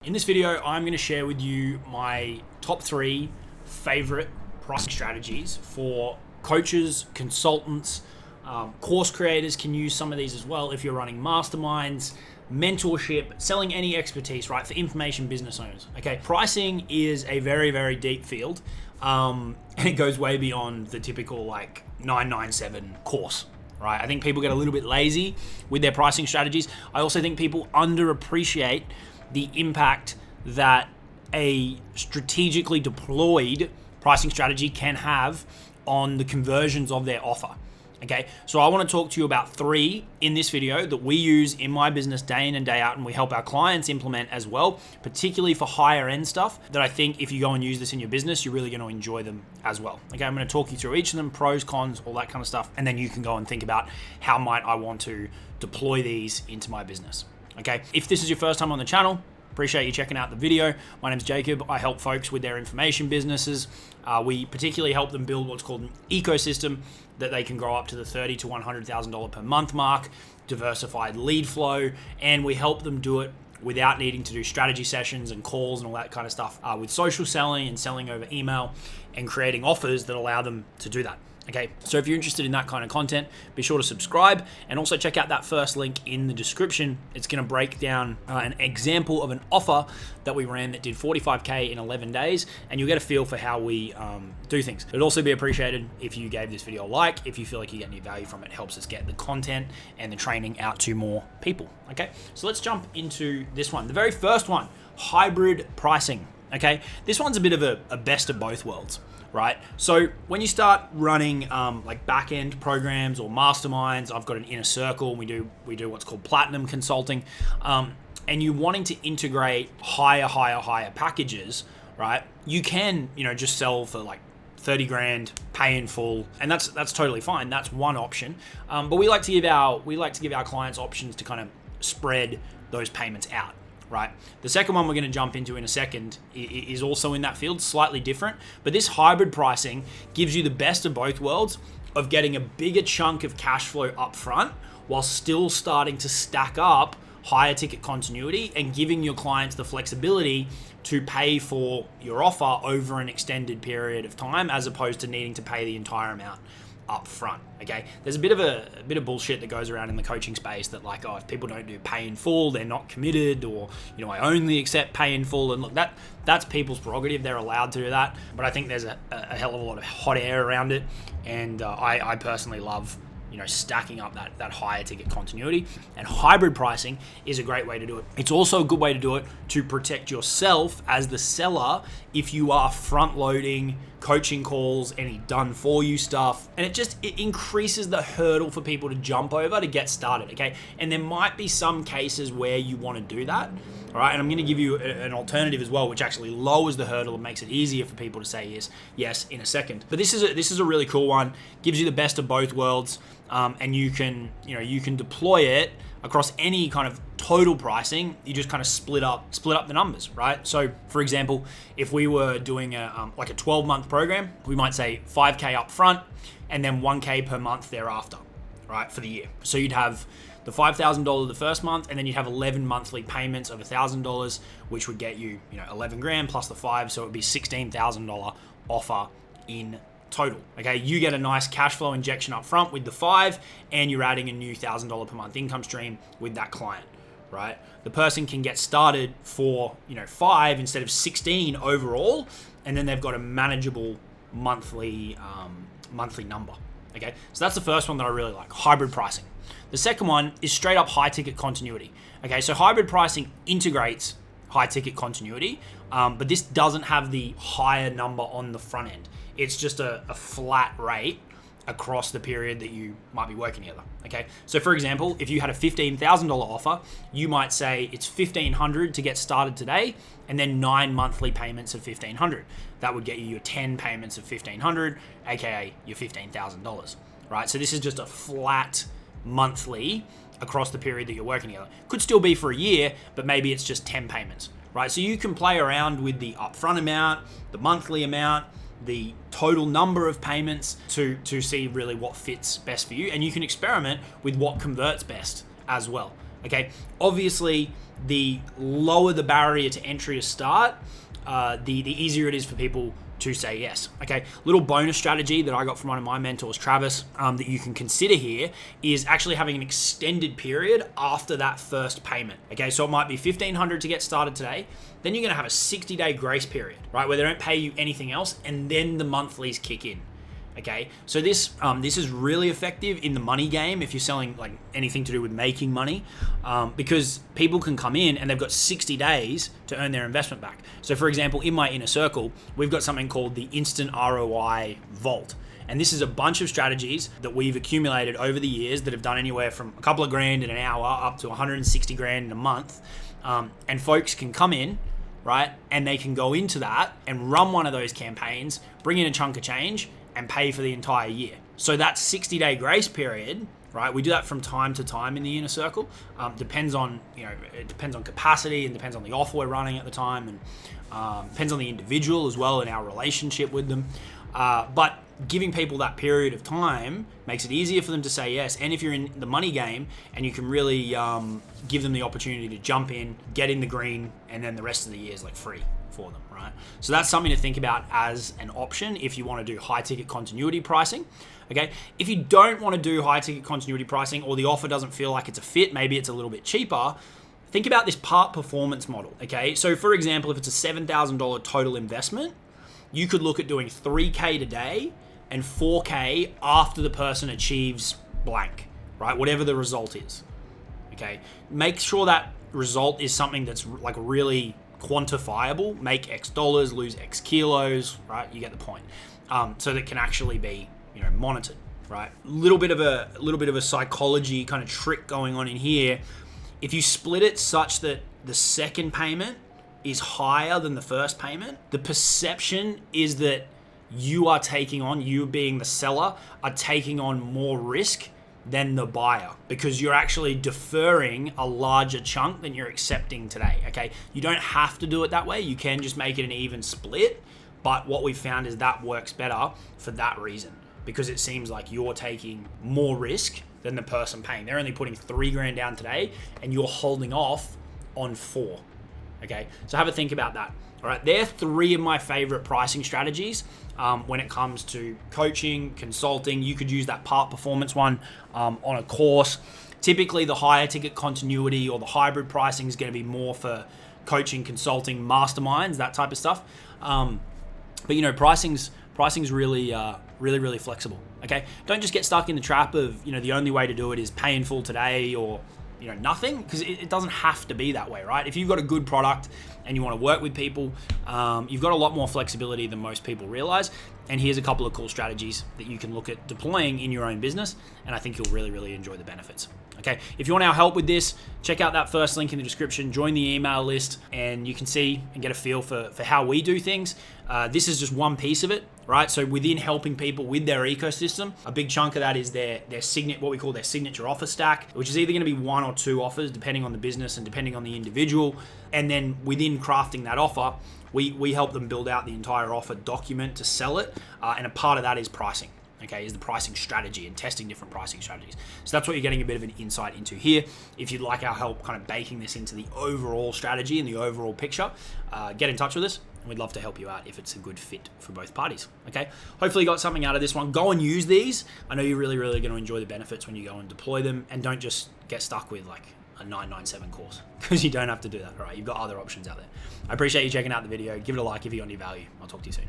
In this video, I'm going to share with you my top 3 favorite pricing strategies for coaches, consultants, course creators can use some of these as well if you're running masterminds, mentorship, selling any expertise, right, for information business owners. Okay, pricing is a very, very deep field, and it goes way beyond the typical like 997 course. Right, I think people get a little bit lazy with their pricing strategies. I also think people underappreciate the impact that a strategically deployed pricing strategy can have on the conversions of their offer. Okay, so I want to talk to you about 3 in this video that we use in my business day in and day out, and we help our clients implement as well, particularly for higher end stuff that I think if you go and use this in your business, you're really going to enjoy them as well. Okay, I'm going to talk you through each of them, pros, cons, all that kind of stuff, and then you can go and think about how might I want to deploy these into my business. Okay, if this is your first time on the channel, appreciate you checking out the video. My name's Jacob. I help folks with their information businesses. We particularly help them build what's called an ecosystem that they can grow up to the $30,000 to $100,000 per month mark, diversified lead flow, and we help them do it without needing to do strategy sessions and calls and all that kind of stuff with social selling and selling over email and creating offers that allow them to do that. Okay, so if you're interested in that kind of content, be sure to subscribe and also check out that first link in the description. It's going to break down an example of an offer that we ran that did 45K in 11 days, and you'll get a feel for how we do things. It'd also be appreciated if you gave this video a like, if you feel like you get any value from it. It helps us get the content and the training out to more people. Okay, so let's jump into this one. The very first one, hybrid pricing. Okay, this one's a bit of a best of both worlds. Right, so when you start running like back-end programs or masterminds, I've got an inner circle. We do what's called platinum consulting, and you're wanting to integrate higher packages, right? You can just sell for like 30 grand, pay in full, and that's totally fine. That's one option, but we like to give our clients options to kind of spread those payments out. Right. The second one we're going to jump into in a second is also in that field, slightly different, but this hybrid pricing gives you the best of both worlds of getting a bigger chunk of cash flow up front while still starting to stack up higher ticket continuity and giving your clients the flexibility to pay for your offer over an extended period of time as opposed to needing to pay the entire amount up front. Okay, there's a bit of bullshit that goes around in the coaching space that like, oh, if people don't do pay in full, they're not committed, or I only accept pay in full. And look, that's people's prerogative. They're allowed to do that, but I think there's a hell of a lot of hot air around it, and I personally love stacking up that higher ticket continuity, and hybrid pricing is a great way to do it. It's also a good way to do it to protect yourself as the seller if you are front loading coaching calls, any done for you stuff, and it increases the hurdle for people to jump over to get started. Okay, and there might be some cases where you want to do that. All right, and I'm going to give you an alternative as well, which actually lowers the hurdle and makes it easier for people to say yes in a second. But this is a really cool one. Gives you the best of both worlds, and you can deploy it across any kind of total pricing. You just kind of split up the numbers, right? So, for example, if we were doing a 12-month program, we might say 5K up front and then 1K per month thereafter, right, for the year. So you'd have the $5,000 the first month, and then you'd have 11 monthly payments of $1,000, which would get you 11 grand plus the 5, so it would be $16,000 offer in total. Okay, you get a nice cash flow injection up front with the 5, and you're adding a new $1,000 per month income stream with that client. Right, the person can get started for 5 instead of 16 overall, and then they've got a manageable monthly number. Okay, so that's the first one that I really like, hybrid pricing. The second one is straight up high ticket continuity. Okay, so hybrid pricing integrates high ticket continuity, but this doesn't have the higher number on the front end. It's just a flat rate across the period that you might be working together. Okay, so for example, if you had a $15,000 offer, you might say it's $1,500 to get started today, and then 9 monthly payments of $1,500. That would get you your 10 payments of $1,500, aka your $15,000. Right, so this is just a flat monthly across the period that you're working together. Could still be for a year, but maybe it's just 10 payments. Right, so you can play around with the upfront amount, the monthly amount, the total number of payments to see really what fits best for you, and you can experiment with what converts best as well. Okay, obviously, the lower the barrier to entry to start, the easier it is for people to say yes. Okay, little bonus strategy that I got from one of my mentors, Travis, that you can consider here is actually having an extended period after that first payment. Okay, so it might be $1,500 to get started today. Then you're going to have a 60-day grace period, right, where they don't pay you anything else, and then the monthlies kick in. Okay, so this is really effective in the money game if you're selling like anything to do with making money, because people can come in and they've got 60 days to earn their investment back. So for example, in my inner circle, we've got something called the Instant ROI Vault. And this is a bunch of strategies that we've accumulated over the years that have done anywhere from a couple of grand in an hour up to 160 grand in a month. And folks can come in, right, and they can go into that and run one of those campaigns, bring in a chunk of change, and pay for the entire year. So that 60-day grace period, right? We do that from time to time in the inner circle. Depends on, it depends on capacity and depends on the offer we're running at the time, and depends on the individual as well and our relationship with them. But giving people that period of time makes it easier for them to say yes. And if you're in the money game and you can really give them the opportunity to jump in, get in the green, and then the rest of the year is like free for them, right? So that's something to think about as an option if you want to do high ticket continuity pricing. Okay, if you don't want to do high ticket continuity pricing, or the offer doesn't feel like it's a fit, maybe it's a little bit cheaper, think about this part performance model. Okay, so for example, if it's a $7,000 total investment, you could look at doing 3K today and 4K after the person achieves blank, right? Whatever the result is. Okay, make sure that result is something that's like really quantifiable. Make X dollars, lose X kilos, right? You get the point. So that can actually be, monitored, right? Little bit of a psychology kind of trick going on in here. If you split it such that the second payment is higher than the first payment, the perception is that you being the seller, are taking on more risk than the buyer, because you're actually deferring a larger chunk than you're accepting today. Okay, you don't have to do it that way. You can just make it an even split, but what we found is that works better for that reason, because it seems like you're taking more risk than the person paying. They're only putting $3,000 down today and you're holding off on 4. Okay, so have a think about that. All right, they're 3 of my favorite pricing strategies when it comes to coaching, consulting. You could use that part performance one on a course. Typically, the higher ticket continuity or the hybrid pricing is going to be more for coaching, consulting, masterminds, that type of stuff. But pricing's really, really flexible. Okay, don't just get stuck in the trap of the only way to do it is pay in full today or nothing, because it doesn't have to be that way, right? If you've got a good product and you want to work with people, you've got a lot more flexibility than most people realize. And here's a couple of cool strategies that you can look at deploying in your own business, and I think you'll really, really enjoy the benefits. Okay, if you want our help with this, check out that first link in the description, join the email list, and you can see and get a feel for how we do things. This is just one piece of it, right? So within helping people with their ecosystem, a big chunk of that is their what we call their signature offer stack, which is either going to be 1 or 2 offers, depending on the business and depending on the individual. And then within crafting that offer, we help them build out the entire offer document to sell it, and a part of that is pricing. Okay, is the pricing strategy and testing different pricing strategies. So that's what you're getting a bit of an insight into here. If you'd like our help kind of baking this into the overall strategy and the overall picture, get in touch with us, and we'd love to help you out if it's a good fit for both parties. Okay, hopefully you got something out of this one. Go and use these. I know you're really, really going to enjoy the benefits when you go and deploy them, and don't just get stuck with like a 997 course, because you don't have to do that. All right, you've got other options out there. I appreciate you checking out the video. Give it a like if you got any value. I'll talk to you soon.